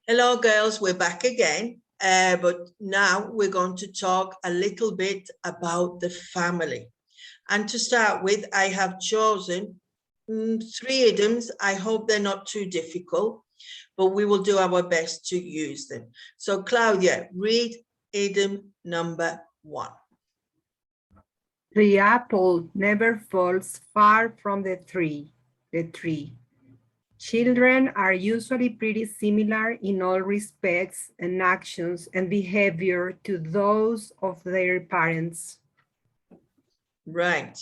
Hello, girls, we're back again. But now we're going to talk a little bit about the family. And to start with, I have chosen 3 idioms. I hope they're not too difficult, but we will do our best to use them. So, Claudia, read idiom number 1. The apple never falls far from the tree. Children are usually pretty similar in all respects and actions and behavior to those of their parents. Right.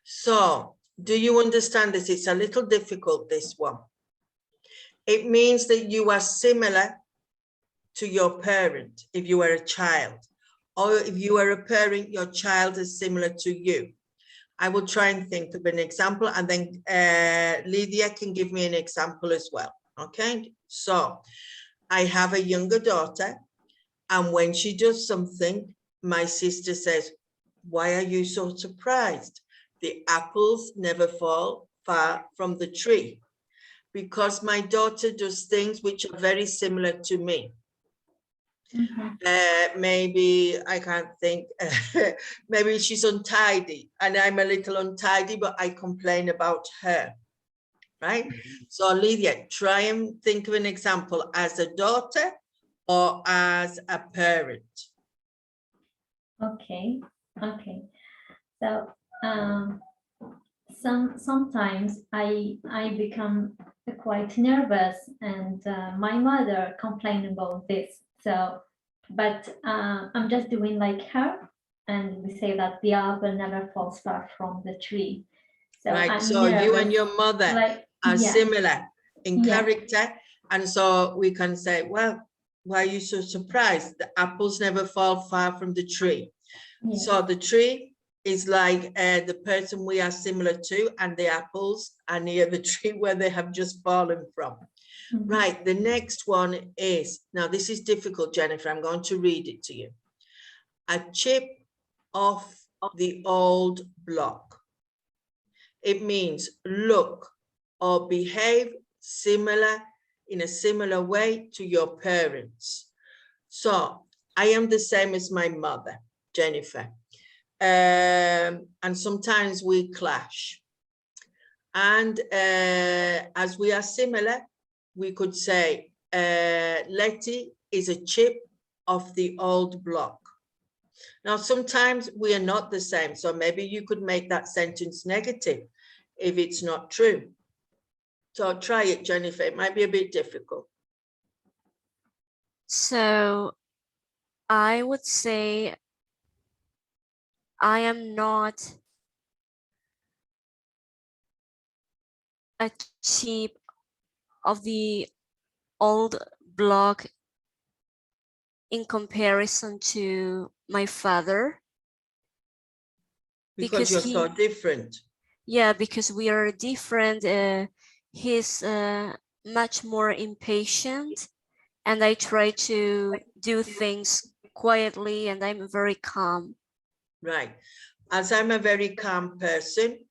So, do you understand this? It's a little difficult, this one. It means that you are similar to your parent if you are a child, or if you are a parent, your child is similar to you. I will try and think of an example, and then Lydia can give me an example as well. Okay, so I have a younger daughter, and when she does something, my sister says, "Why are you so surprised? The apples never fall far from the tree." Because my daughter does things which are very similar to me. Maybe I can't think, maybe she's untidy and I'm a little untidy, but I complain about her, right? So Lydia, try and think of an example as a daughter or as a parent. Okay. So sometimes I become quite nervous, and my mother complained about this. So, but I'm just doing like her, and we say that the apple never falls far from the tree. So right. I'm so nervous, you and your mother are similar in character, and so we can say, well, why are you so surprised? The apples never fall far from the tree. So the tree is like the person we are similar to, and the apples are near the tree where they have just fallen from. Right, the next one is, now this is difficult, Jennifer, I'm going to read it to you. A chip off the old block. It means look or behave similar in a similar way to your parents. So I am the same as my mother, Jennifer. And sometimes we clash. And as we are similar, we could say, Letty is a chip of the old block. Now, sometimes we are not the same. So maybe you could make that sentence negative if it's not true. So try it, Jennifer. It might be a bit difficult. So I would say I am not a chip of the old block in comparison to my father. Because you're so different. Yeah, because we are different. He's much more impatient, and I try to do things quietly, and I'm very calm. Right. As I'm a very calm person,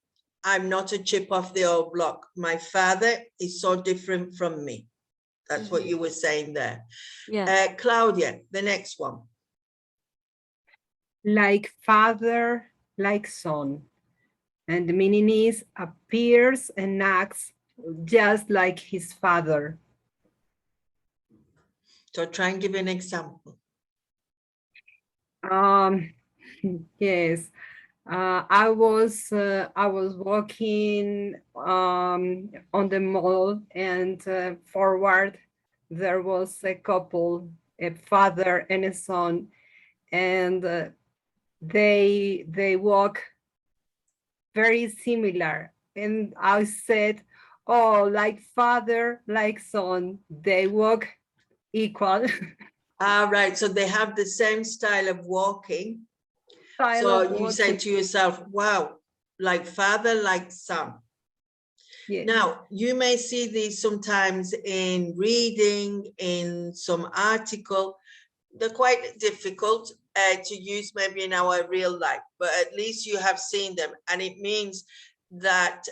I'm not a chip off the old block. My father is so different from me. That's what you were saying there. Yeah. Claudia, the next one. Like father, like son. And the meaning is appears and acts just like his father. So try and give an example. Yes. I was walking on the mall, and forward there was a couple, a father and a son, and they walk very similar. And I said, "Oh, like father, like son, they walk equal." Right. So they have the same style of walking. So you say to yourself, wow, like father, like son. Yeah. Now, you may see these sometimes in reading, in some article. They're quite difficult to use maybe in our real life, but at least you have seen them. And it means that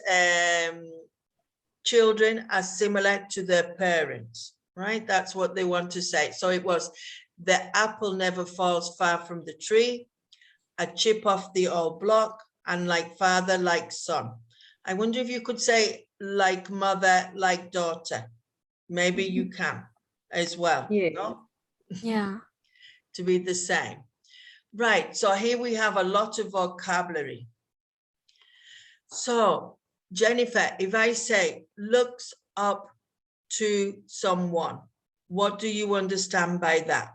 children are similar to their parents. right? That's what they want to say. So it was, the apple never falls far from the tree, a chip off the old block, and like father, like son. I wonder if you could say like mother, like daughter. Maybe you can as well. Yeah. No? Yeah. To be the same. Right, so here we have a lot of vocabulary. So, Jennifer, if I say looks up to someone, what do you understand by that?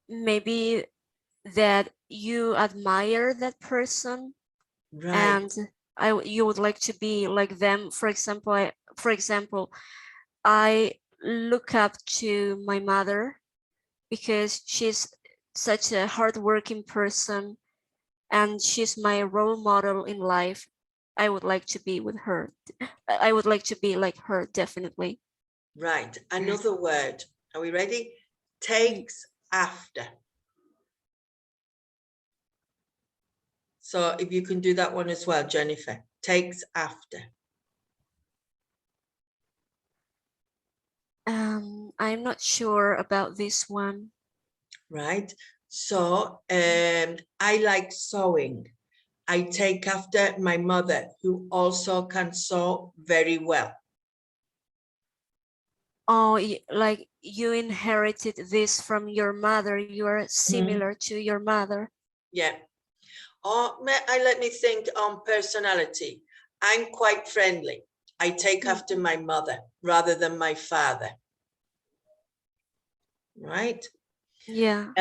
Maybe that you admire that person, Right, and you would like to be like them. For example, I look up to my mother because she's such a hardworking person and she's my role model in life. I would like to be with her. I would like to be like her, definitely. right. Another word. Are we ready? Takes after. So if you can do that one as well, Jennifer. Takes after. I'm not sure about this one. Right. So I like sewing. I take after my mother, who also can sew very well. Oh, like you inherited this from your mother. You are similar to your mother. Yeah. Or let me think on personality. I'm quite friendly. I take after my mother rather than my father. Right? Yeah.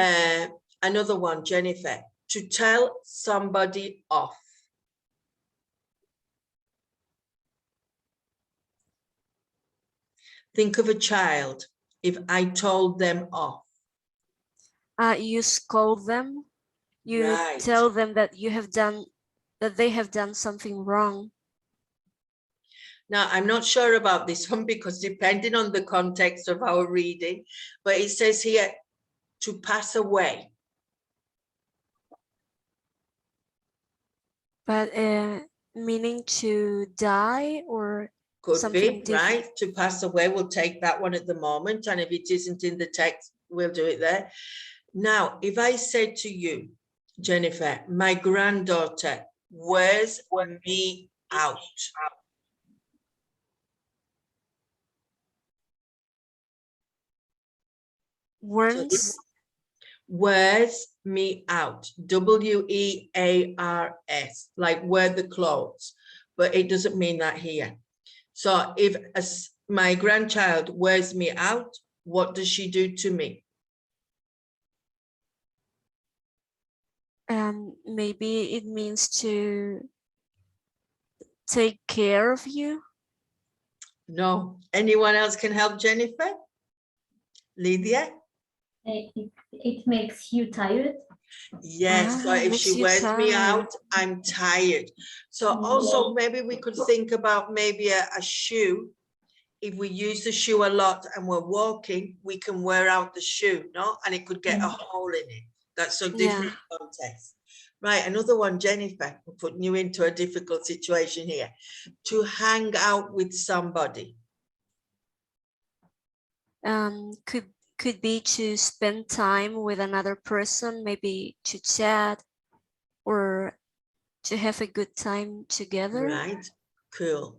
Another one, Jennifer. To tell somebody off. Think of a child. If I told them off. You scold them. You Right. tell them that they have done something wrong. Now, I'm not sure about this one because depending on the context of our reading, but it says here to pass away. But meaning to die or Could something be, different. right? To pass away, we'll take that one at the moment. And if it isn't in the text, we'll do it there. Now, if I said to you, Jennifer, my granddaughter wears me out. Wears. Wears me out. W-E-A-R-S, like wear the clothes. But it doesn't mean that here. So if my grandchild wears me out, what does she do to me? Maybe it means to take care of you. No. Anyone else can help Jennifer? Lydia? It makes you tired. Yes, so if makes she you wears me tired. out, I'm tired. So also maybe we could think about maybe a shoe. If we use the shoe a lot and we're walking, we can wear out the shoe, no? And it could get a hole in it. That's a different context. Right, another one, Jennifer, we're putting you into a difficult situation here. To hang out with somebody. Could be to spend time with another person, maybe to chat or to have a good time together. Right, cool.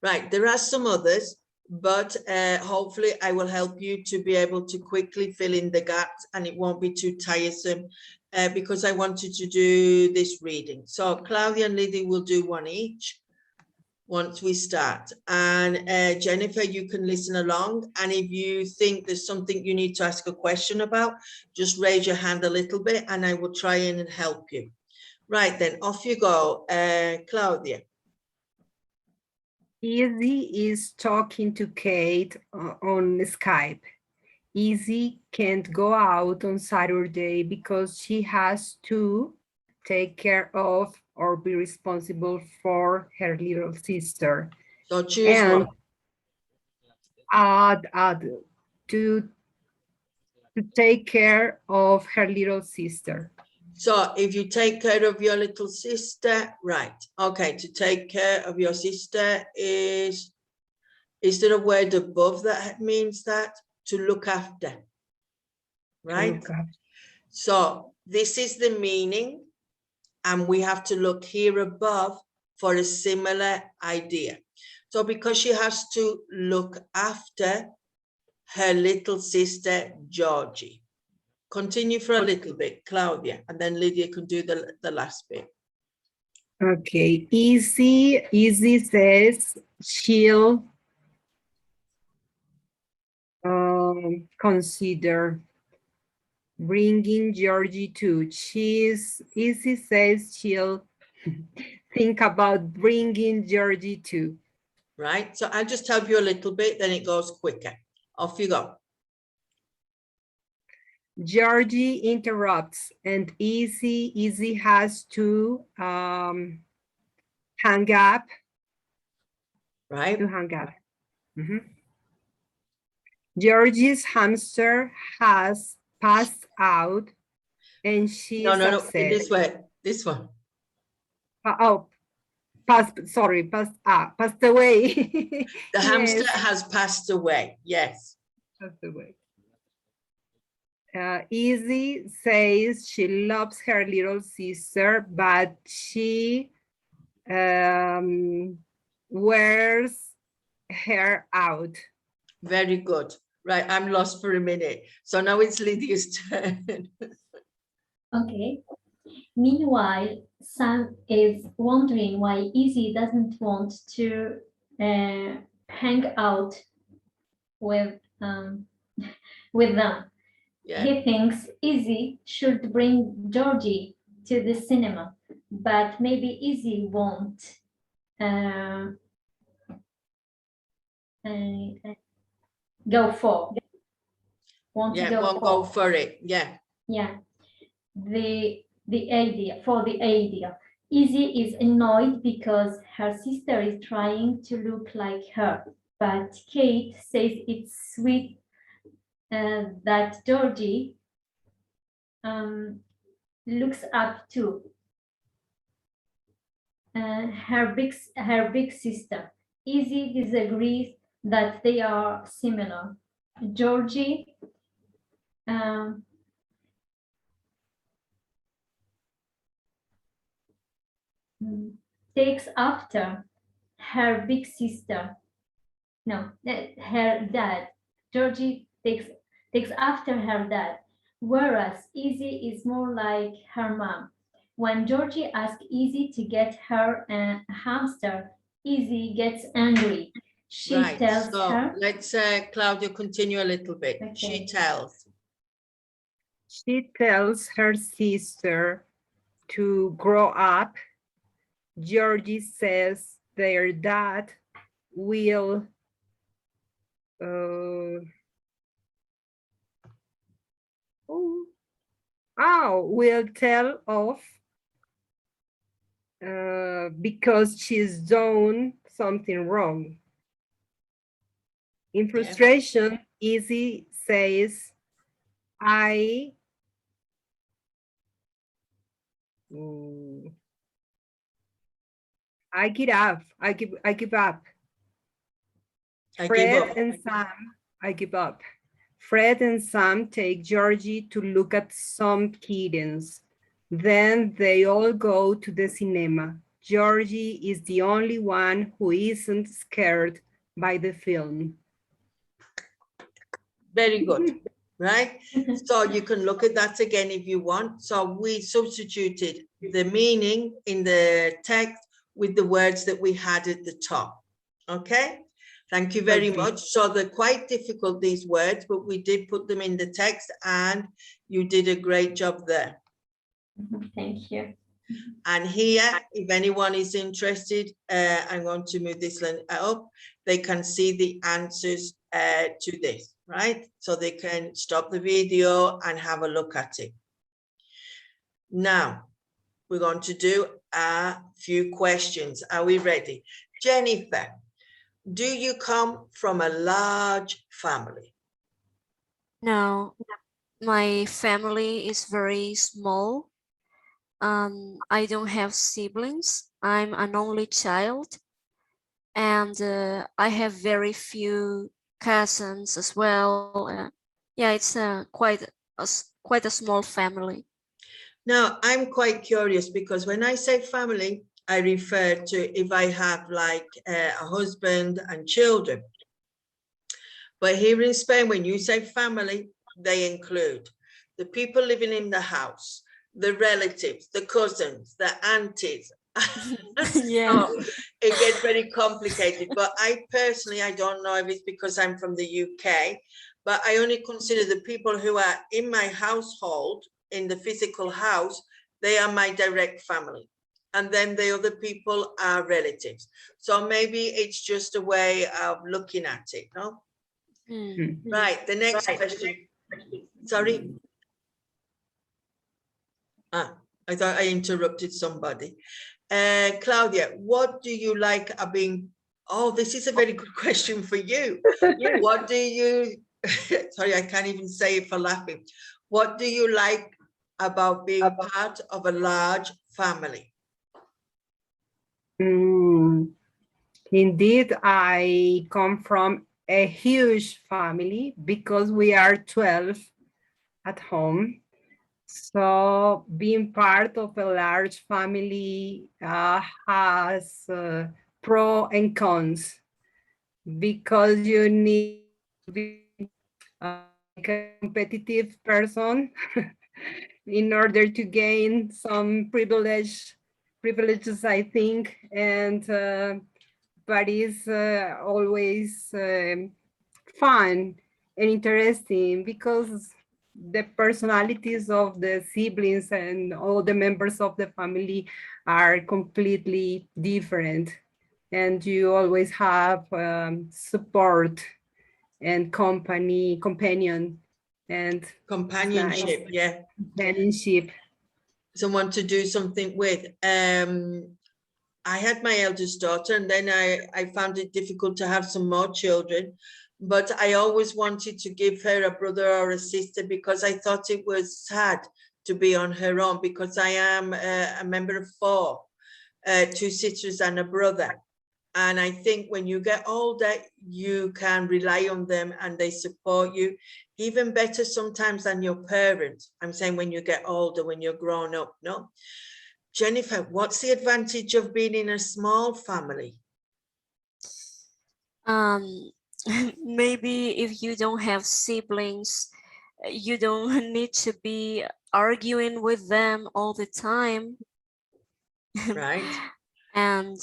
Right, there are some others, but hopefully I will help you to be able to quickly fill in the gaps and it won't be too tiresome because I wanted to do this reading. So Claudia and Lydia will do one each once we start. And Jennifer, you can listen along. And if you think there's something you need to ask a question about, just raise your hand a little bit and I will try and help you. Right, then off you go, Claudia. Izzy is talking to Kate on Skype. Izzy can't go out on Saturday because she has to take care of or be responsible for her little sister. So choose and one. add to take care of her little sister. So if you take care of your little sister, right. Okay, to take care of your sister is Is there a word above that means that? To look after, right? Look after. So this is the meaning, and we have to look here above for a similar idea. So because she has to look after her little sister, Georgie. Continue for a little bit, Claudia, and then Lydia can do the last bit. Okay, Izzy says she'll consider bringing Georgie too. Izzy says she'll think about bringing Georgie too. Right, so I'll just help you a little bit, then it goes quicker. Off you go. Georgie interrupts, and Izzy has to hang up. Right. To hang up. Georgie's hamster has passed out, and she's upset. This way, this one. Passed away. The hamster Yes. has passed away. Yes. Passed away. Izzy says she loves her little sister, but she wears her out. Very good. Right, I'm lost for a minute. So now it's Lydia's turn. Okay. Meanwhile, Sam is wondering why Izzy doesn't want to hang out with them. Yeah. He thinks Izzy should bring Georgie to the cinema, but maybe Izzy won't go for. Won't go for it. Yeah. Yeah. The idea. Izzy is annoyed because her sister is trying to look like her, but Kate says it's sweet that Georgie looks up to her big sister. Izzy disagrees that they are similar. Georgie takes after her big sister. No, her dad. Georgie takes after her dad, whereas Izzy is more like her mom. When Georgie asks Izzy to get her a hamster, Izzy gets angry. She tells her. Let's Claudia continue a little bit. Okay. She tells her sister to grow up. Georgie says their dad will will tell off because she's done something wrong. In frustration, Izzy says, I give up. I give up. I give up. Fred and Sam take Georgie to look at some kittens. Then they all go to the cinema. Georgie is the only one who isn't scared by the film. Very good, right? So you can look at that again if you want. So we substituted the meaning in the text with the words that we had at the top. Okay? Thank you very much. So they're quite difficult, these words, but we did put them in the text and you did a great job there. Thank you. And here, if anyone is interested, I'm going to move this up. They can see the answers to this, right? So they can stop the video and have a look at it. Now, we're going to do a few questions. Are we ready? Jennifer, do you come from a large family? No, my family is very small. I don't have siblings. I'm an only child. and I have very few cousins as well. Yeah, it's quite a small family. Now, I'm quite curious because when I say family, I refer to if I have like a husband and children. But here in Spain, when you say family, they include the people living in the house, the relatives, the cousins, the aunties. Yeah. So it gets very complicated. But I personally, I don't know if it's because I'm from the UK, but I only consider the people who are in my household, in the physical house, they are my direct family. And then the other people are relatives. So maybe it's just a way of looking at it, no? Right, the next question. Sorry. I thought I interrupted somebody. Claudia, what do you like being? Oh, this is a very good question for you. What do you, sorry, I can't even say it for laughing. What do you like about being part of a large family? Indeed, I come from a huge family because we are 12 at home. So being part of a large family has pros and cons because you need to be like a competitive person in order to gain some privileges, I think, and but it's always fun and interesting because the personalities of the siblings and all the members of the family are completely different, and you always have support and companion and Companionship, nice. yeah. Companionship. Someone to do something with. I had my eldest daughter, and then I found it difficult to have some more children, but I always wanted to give her a brother or a sister because I thought it was sad to be on her own, because I am a member of 4, 2 sisters and a brother. And I think when you get older, you can rely on them and they support you even better sometimes than your parents. I'm saying when you get older, when you're grown up, no? Jennifer, what's the advantage of being in a small family? Maybe if you don't have siblings, you don't need to be arguing with them all the time. Right. And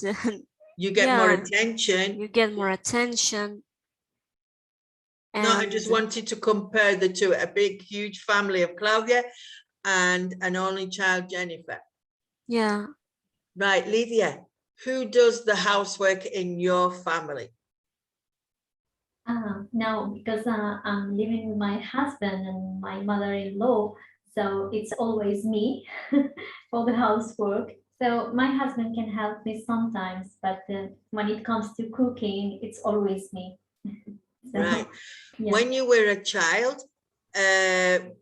You get more attention. You get more attention. No, I just wanted to compare the two, a big, huge family of Claudia and an only child, Jennifer. Yeah. Right, Lydia, who does the housework in your family? No, because I'm living with my husband and my mother-in-law, so it's always me for the housework. So my husband can help me sometimes, but when it comes to cooking, it's always me. So, Right. yeah. When you were a child,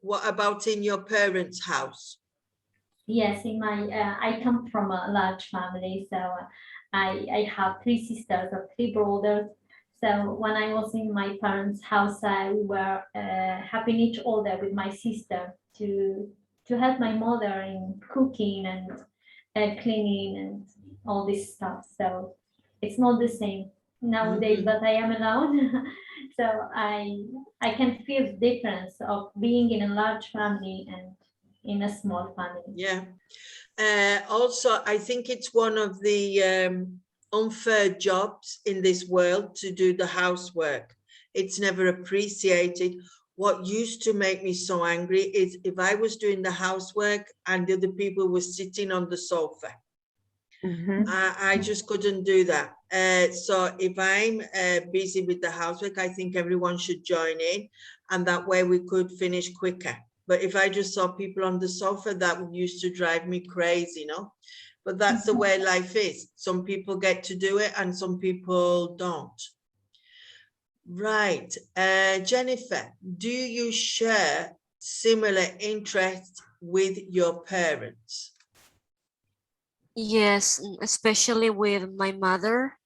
what about in your parents' house? Yes, in my I come from a large family, so I have 3 sisters or 3 brothers. So when I was in my parents' house, we were helping each other with my sister to help my mother in cooking and cleaning and all this stuff. So it's not the same nowadays, but I am alone. So I can feel the difference of being in a large family and in a small family. Yeah. Also, I think it's one of the unfair jobs in this world to do the housework. It's never appreciated. What used to make me so angry is if I was doing the housework and the other people were sitting on the sofa. I just couldn't do that. So if I'm busy with the housework, I think everyone should join in, and that way we could finish quicker. But if I just saw people on the sofa, that used to drive me crazy, But that's the way life is. Some people get to do it and some people don't. Right. Jennifer, do you share similar interests with your parents? Yes, especially with my mother.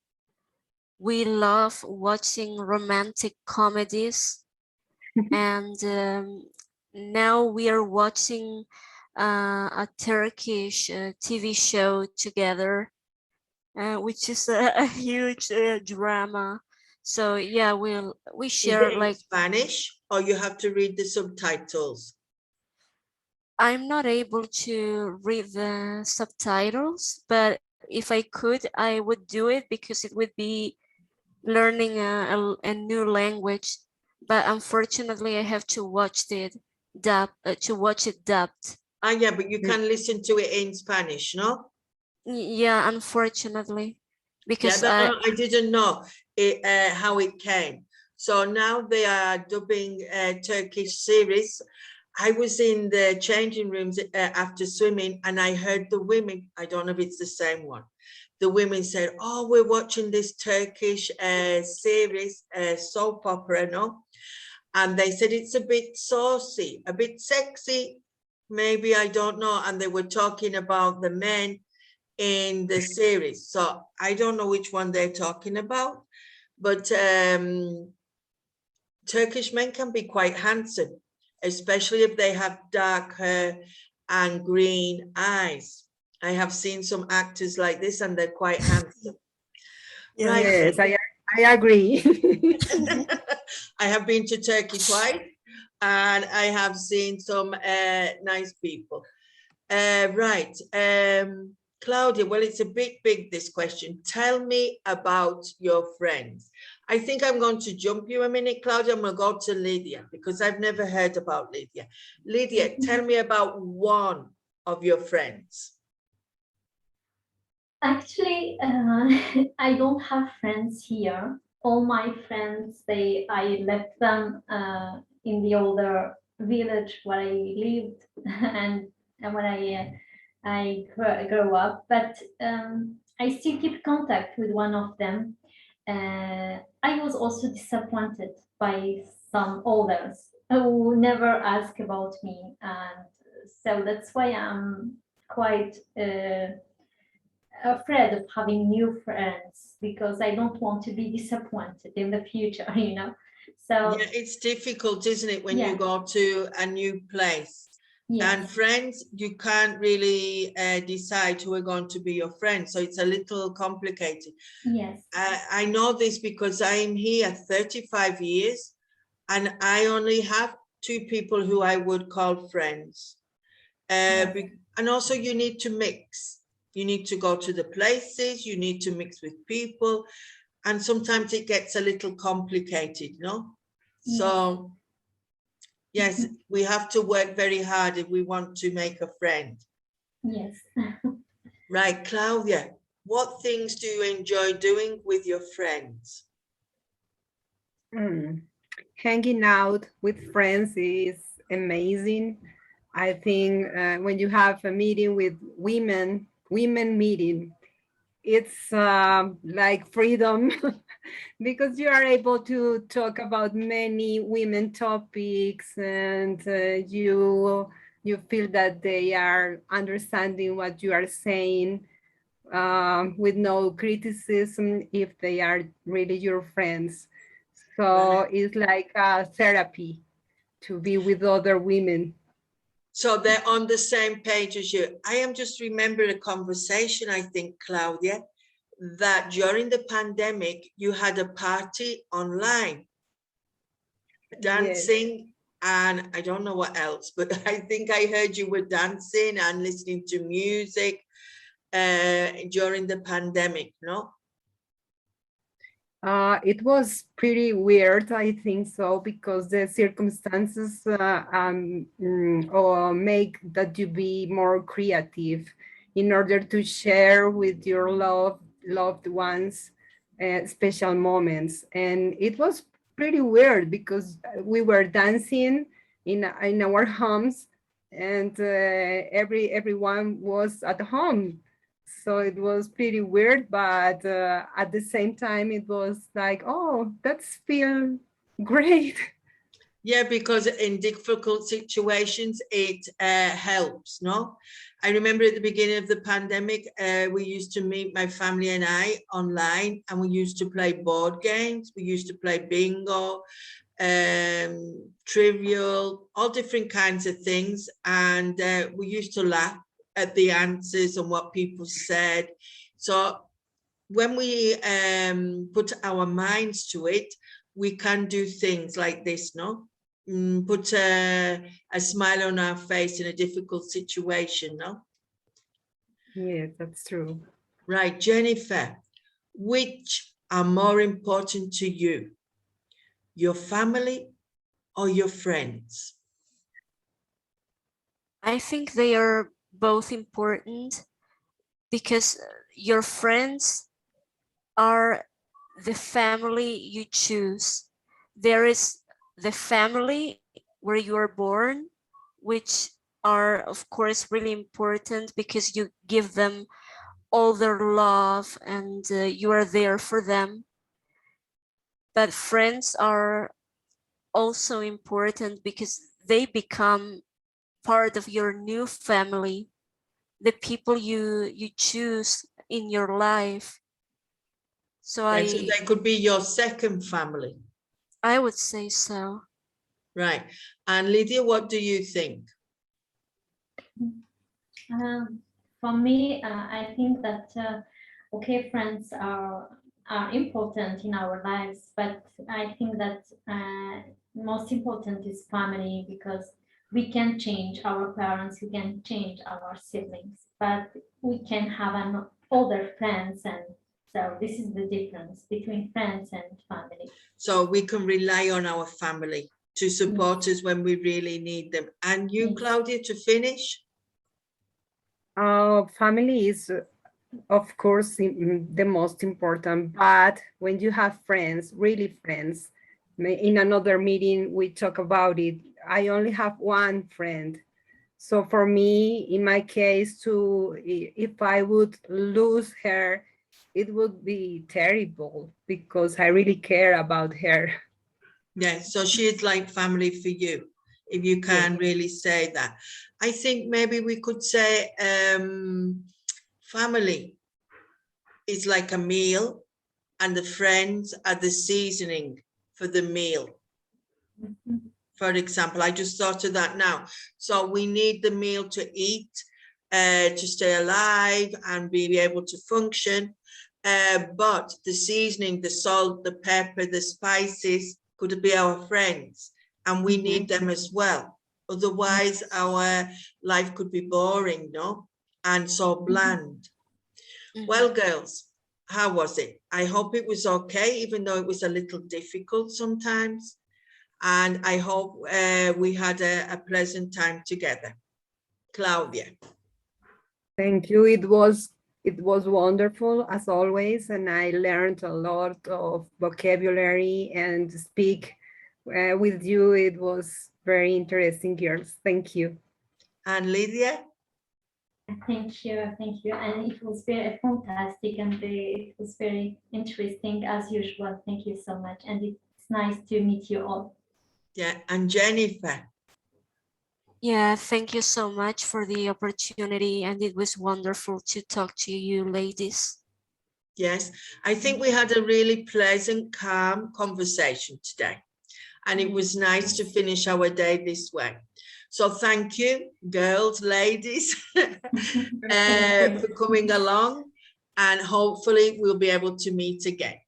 we love watching romantic comedies, and now we are watching a Turkish TV show together, which is a huge drama. So yeah, we share Is it in Spanish, or you have to read the subtitles? I'm not able to read the subtitles, but if I could, I would do it because it would be learning a new language. But unfortunately, I have to watch it dubbed. Yeah, but you can listen to it in Spanish, no? Yeah, unfortunately, because I didn't know how it came. So now they are dubbing Turkish series. I was in the changing rooms after swimming, and I heard the women, I don't know if it's the same one, the women said, oh, we're watching this Turkish series, soap opera, no? And they said it's a bit saucy, a bit sexy, maybe, I don't know. And they were talking about the men in the series. So I don't know which one they're talking about, but Turkish men can be quite handsome, especially if they have dark hair and green eyes. I have seen some actors like this, and they're quite handsome. Right. Yes, I agree. I have been to Turkey twice, and I have seen some nice people. Right. Claudia, well, it's a big, this question. Tell me about your friends. I think I'm going to jump you a minute, Claudia. I'm going to go to Lydia, because I've never heard about Lydia. Lydia, tell me about one of your friends. Actually, I don't have friends here. All my friends, I left them in the older village where I lived and when I grew up. But I still keep contact with one of them. I was also disappointed by some others who never ask about me, and so that's why I'm quite afraid of having new friends, because I don't want to be disappointed in the future, you know. So yeah, it's difficult, isn't it, when yeah. you go to a new place? Yes. And friends, you can't really decide who are going to be your friends, so it's a little complicated. Yes. I know this because I'm here 35 years, and I only have 2 people who I would call friends. Yes. And also you need to mix. You need to go to the places, you need to mix with people, and sometimes it gets a little complicated, no? Yes. So, yes, we have to work very hard if we want to make a friend. Yes. Right, Claudia, what things do you enjoy doing with your friends? Hanging out with friends is amazing. I think when you have a meeting with women meeting, it's like freedom because you are able to talk about many women topics, and you feel that they are understanding what you are saying with no criticism if they are really your friends. So it's like a therapy to be with other women. So they're on the same page as you. I am just remembering a conversation, I think, Claudia, that during the pandemic, you had a party online, dancing, yes. And I don't know what else, but I think I heard you were dancing and listening to music during the pandemic, no? It was pretty weird, I think so, because the circumstances make that you be more creative in order to share with your loved ones special moments. And it was pretty weird because we were dancing in our homes, and everyone was at home. So it was pretty weird, but at the same time, it was like, oh, that's feel great. Yeah, because in difficult situations, it helps, no? I remember at the beginning of the pandemic, we used to meet, my family and I, online, and we used to play board games. We used to play bingo, trivial, all different kinds of things. And we used to laugh at the answers and what people said. So when we put our minds to it, we can do things like this, no? Put a smile on our face in a difficult situation, no? Yeah, that's true. Right, Jennifer, which are more important to you, your family or your friends? I think they are both important because your friends are the family you choose. There is the family where you are born, which are of course really important because you give them all their love and you are there for them. But friends are also important because they become part of your new family, the people you choose in your life. So Right, so they could be your second family. I would say so. Right. And Lydia, what do you think? For me, I think that okay, friends are important in our lives, but I think that most important is family, because we can change our parents, we can change our siblings, but we can have other friends, and so this is the difference between friends and family. So we can rely on our family to support us when we really need them. And you, Yes. Claudia, to finish? Family is, of course, the most important, but when you have friends, really friends, in another meeting, we talk about it. I only have one friend. So for me, in my case, too, if I would lose her, it would be terrible because I really care about her. Yeah, so she's like family for you, if you can really say that. I think maybe we could say family is like a meal and the friends are the seasoning for the meal. For example, I just thought of that now. So we need the meal to eat, to stay alive and be able to function. But the seasoning, the salt, the pepper, the spices could be our friends, and we need them as well. Otherwise, our life could be boring, no? And so bland. Well, girls, how was it? I hope it was okay, even though it was a little difficult sometimes. And I hope we had a pleasant time together. Claudia. Thank you. It was wonderful as always, and I learned a lot of vocabulary and speak with you. It was very interesting, girls. Thank you. And Lydia? Thank you, and it was very fantastic, and it was very interesting as usual. Thank you so much, and it's nice to meet you all. Yeah, and Jennifer. Yeah, thank you so much for the opportunity, and it was wonderful to talk to you ladies. Yes, I think we had a really pleasant, calm conversation today. And it was nice to finish our day this way. So thank you, girls, ladies, for coming along. And hopefully we'll be able to meet again.